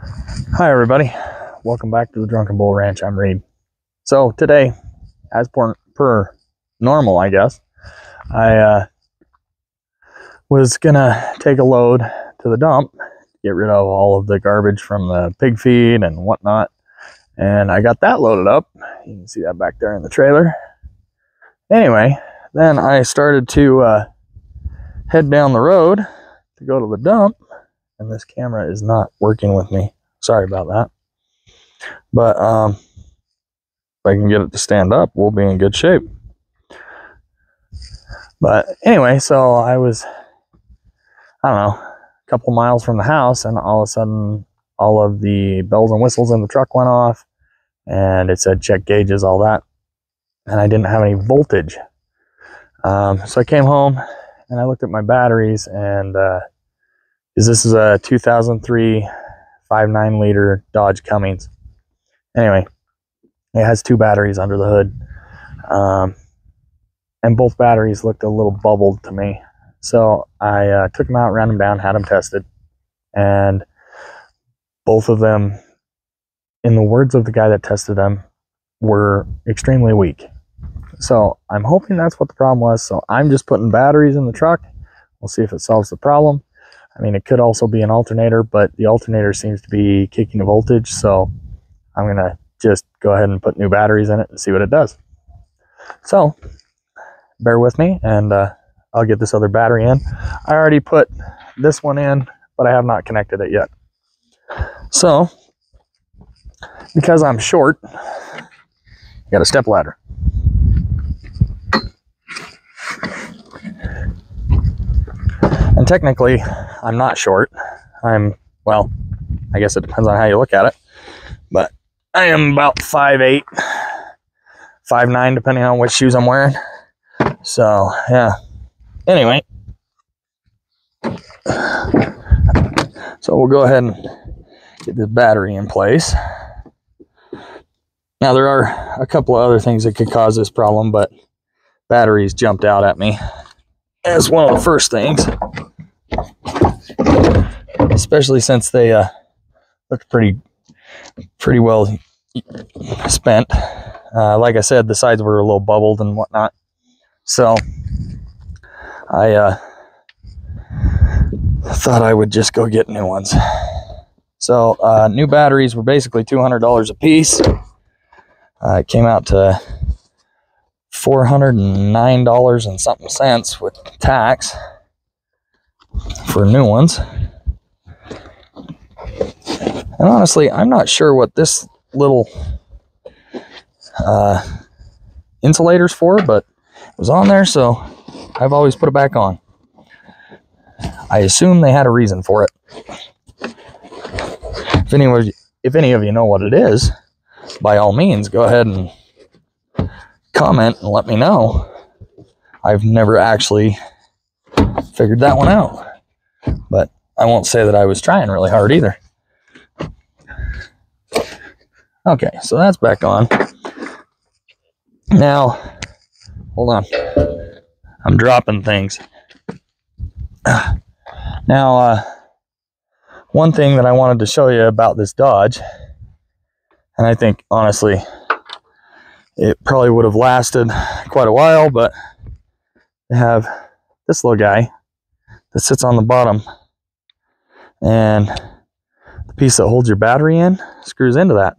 Hi everybody, welcome back to the Drunken Bull Ranch. I'm Reed. So today, as per normal, I guess, I was gonna take a load to the dump, get rid of all of the garbage from the pig feed and whatnot, and I got that loaded up. You can see that back there in the trailer. Anyway, then I started to head down the road to go to the dump, and this camera is not working with me. Sorry about that. But if I can get it to stand up, we'll be in good shape. But anyway, so I was, I don't know, a couple miles from the house, and all of a sudden, all of the bells and whistles in the truck went off, and it said check gauges, all that, and I didn't have any voltage. So I came home, and I looked at my batteries, and because this is a 2003 5.9 liter Dodge Cummins. Anyway, it has two batteries under the hood, and both batteries looked a little bubbled to me. So I took them out, ran them down, had them tested, and both of them, in the words of the guy that tested them, were extremely weak. So I'm hoping that's what the problem was. So I'm just putting batteries in the truck. We'll see if it solves the problem. I mean, it could also be an alternator, but the alternator seems to be kicking the voltage, so I'm going to just go ahead and put new batteries in it and see what it does. So, bear with me, and I'll get this other battery in. I already put this one in, but I have not connected it yet. So, because I'm short, I got a step ladder. And technically, I'm not short. Well, I guess it depends on how you look at it. But I am about 5'8", 5'9", depending on which shoes I'm wearing. So, yeah. Anyway. So we'll go ahead and get this battery in place. Now, there are a couple of other things that could cause this problem, but batteries jumped out at me as one of the first things. Especially since they looked pretty well spent. Like I said, the sides were a little bubbled and whatnot. So I thought I would just go get new ones. So new batteries were basically $200 a piece. It came out to $409 and something cents with tax for new ones. And honestly, I'm not sure what this little insulator's for, but it was on there, so I've always put it back on. I assume they had a reason for it. If any of you know what it is, by all means, go ahead and comment and let me know. I've never actually figured that one out, but I won't say that I was trying really hard either. Okay, so that's back on. Now, hold on. I'm dropping things. Now, one thing that I wanted to show you about this Dodge, and I think, honestly, it probably would have lasted quite a while, but they have this little guy that sits on the bottom, and the piece that holds your battery in screws into that.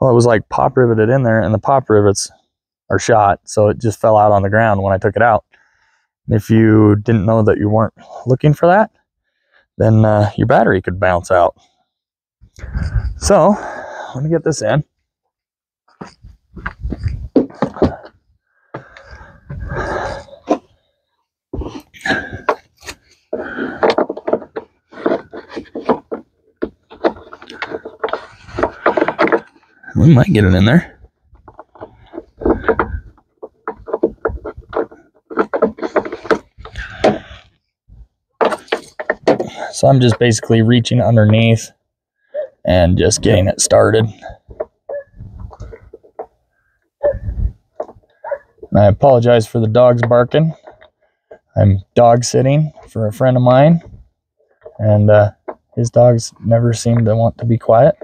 Well, it was like pop riveted in there, and the pop rivets are shot, so it just fell out on the ground when I took it out. If you didn't know that you weren't looking for that, then your battery could bounce out. So, let me get this in. We might get it in there. So I'm just basically reaching underneath and just getting it started. I apologize for the dogs barking. I'm dog sitting for a friend of mine, and His dogs never seem to want to be quiet.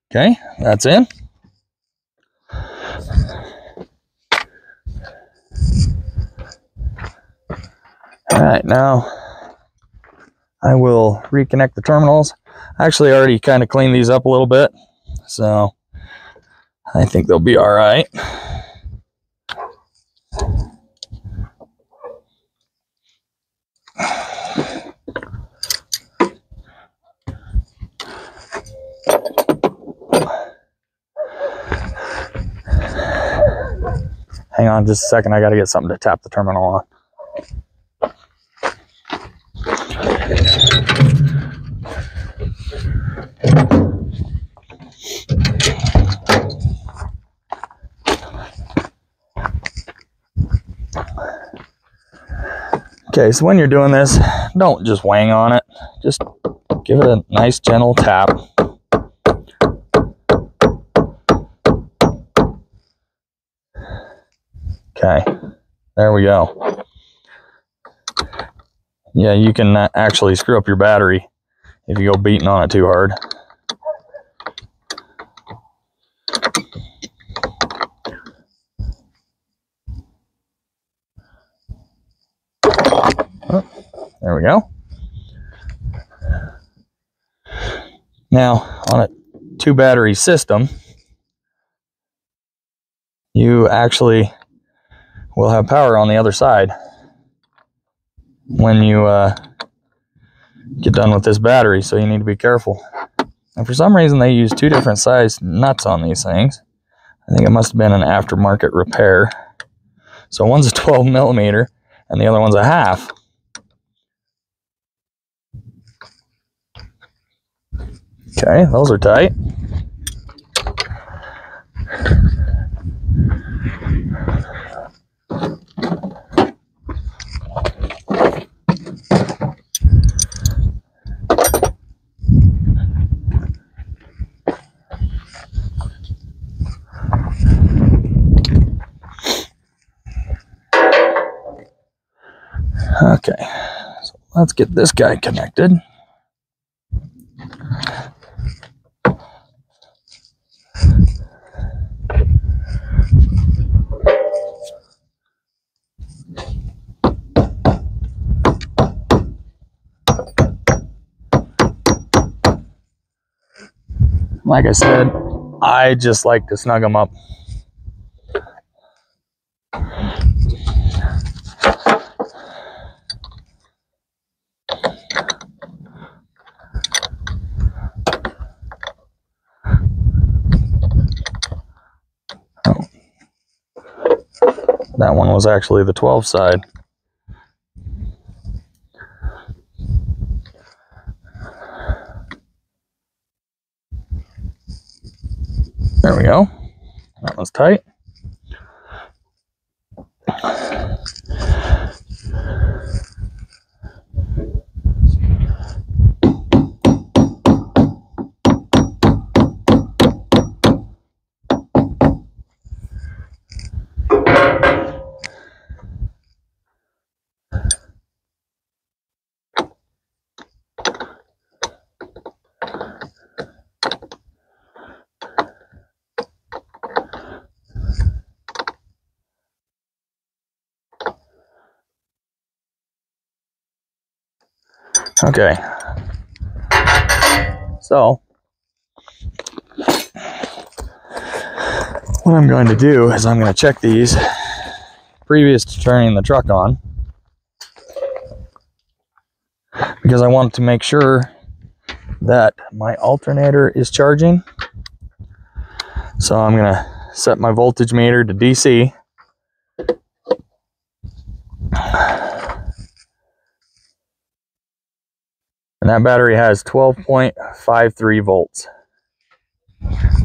Okay, that's in. All right, now I will reconnect the terminals. I actually already kind of cleaned these up a little bit, so I think they'll be all right. Hang on just a second, I gotta get something to tap the terminal on. Okay, so when you're doing this, don't just wang on it. Just give it a nice gentle tap. Okay, there we go. Yeah, you can actually screw up your battery if you go beating on it too hard. Oh, there we go. Now, on a 2-battery system, you actually will have power on the other side when you get done with this battery, so you need to be careful. And for some reason, they use 2 different size nuts on these things. I think it must have been an aftermarket repair. So one's a 12 millimeter and the other one's a half. Okay, those are tight. Okay, so let's get this guy connected. Like I said, I just like to snug them up. That one was actually the 12 side. There we go. That one's tight. Okay, so what I'm going to do is I'm going to check these previous to turning the truck on, because I want to make sure that my alternator is charging. So I'm going to set my voltage meter to DC. And that battery has 12.53 volts.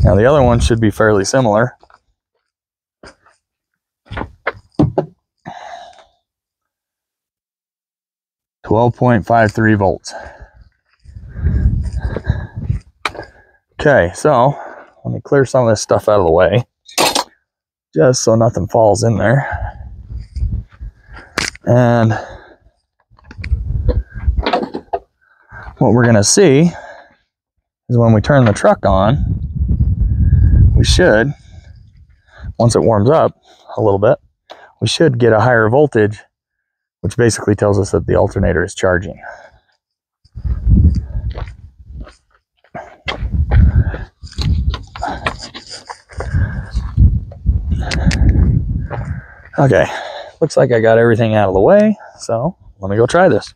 Now the other one should be fairly similar. .53 volts. Okay, so let me clear some of this stuff out of the way, just so nothing falls in there. And what we're gonna see is when we turn the truck on, we should, once it warms up a little bit, we should get a higher voltage, which basically tells us that the alternator is charging. Okay, looks like I got everything out of the way, so let me go try this.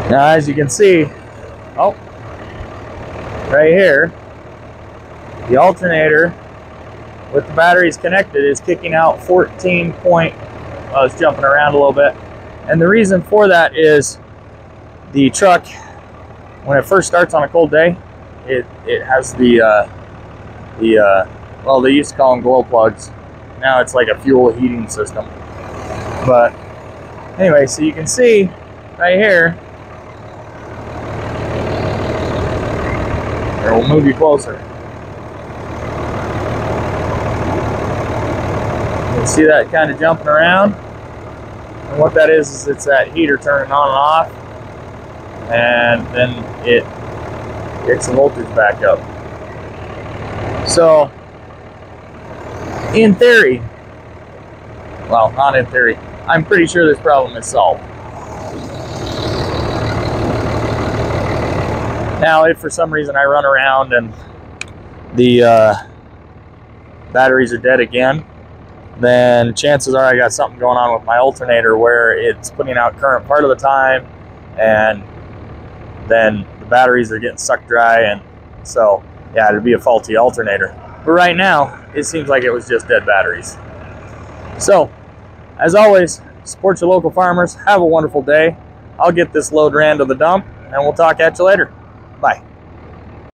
Now, as you can see, oh, right here, the alternator with the batteries connected is kicking out 14 point, well, it's jumping around a little bit. And the reason for that is the truck, when it first starts on a cold day, it has well, they used to call them glow plugs. Now it's like a fuel heating system. But anyway, so you can see right here, or we'll move you closer. You can see that kind of jumping around. And what that is it's that heater turning on and off. And then it gets the voltage back up. So, in theory, well, not in theory, I'm pretty sure this problem is solved. Now, if for some reason I run around and the batteries are dead again, then chances are I got something going on with my alternator where it's putting out current part of the time, and then the batteries are getting sucked dry, and so, yeah, it'd be a faulty alternator. But right now, it seems like it was just dead batteries. So, as always, support your local farmers. Have a wonderful day. I'll get this load ran to the dump, and we'll talk at you later. Bye.